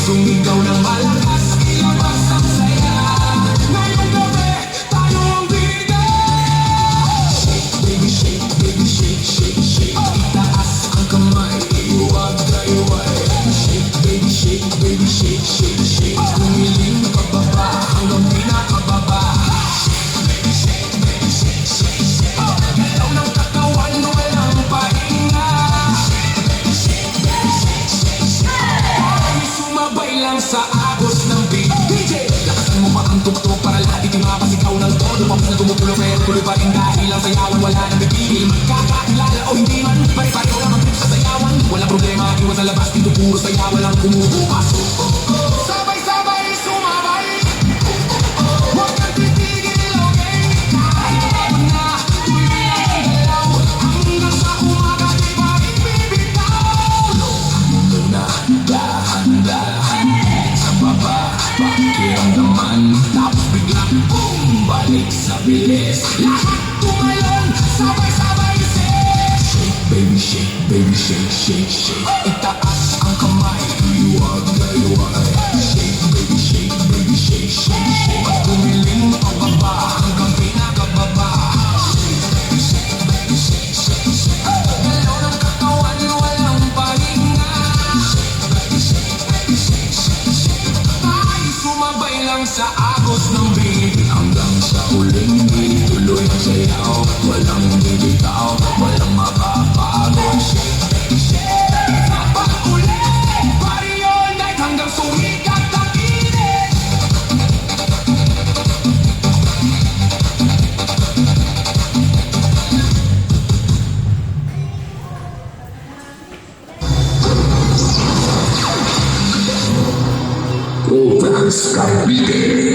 Sumigaw ng malakas, ilabas ang saya. Ngayong gabi, tayo ang bigay. Shake, baby, shake, baby, shake, shake, shake. Itaas ang kamay, huwag kayway. Shake, baby, shake, baby, shake, shake, shake. Humiling pababa hanggang pinakababa. Shake, baby, shake, baby, shake, shake, shake. Galaw ng katawan, walang pahinga. Shake, baby, shake, shake, shake, shake. Sumabay lang sa agos ng beat. DJ, lakasan mo pa ang tuktok para lahat itinapasigaw ng todo. Papas na gumupulo pero tuloy pa rin dahil ang sayawan wala nang bibigil. Magkakakilala o hindi man, pare-pareho lang ang trip sa sayawan. Walang problema, iwan sa labas, dito puro saya, walang kumubukas. Sabay-sabay sumabay. Huwag kang titigil, okay? Kahit pagod na, tuloy lang ang galaw. Hanggang sa umaga, di pa rin bibitaw. Ano muna, dahan-dahan sa baba, pakiramdaman. Tapos biglang boom, balik sa bilis. Lahat tumalon, sabay-sabay shake, baby, shake, baby, shake, shake, shake. Itaas ang kamay, huwag kayway. Shake, baby, shake, baby, shake, shake, shake. At tumiling pababa hanggang pinakababa. Shake, baby, shake, baby, shake, shake, shake. Galaw ng katawan, walang pahinga. Shake, baby, shake, baby, shake, shake, shake. Tayo sumabay lang sa agos ng beat. Hanggang sa uling beat, tuloy ang sayaw. Walang bibitaw, walang mapapagod. Shake, baby, shake. Pag-ulit, party all night hanggang sumikat ang init. Provex Cavite.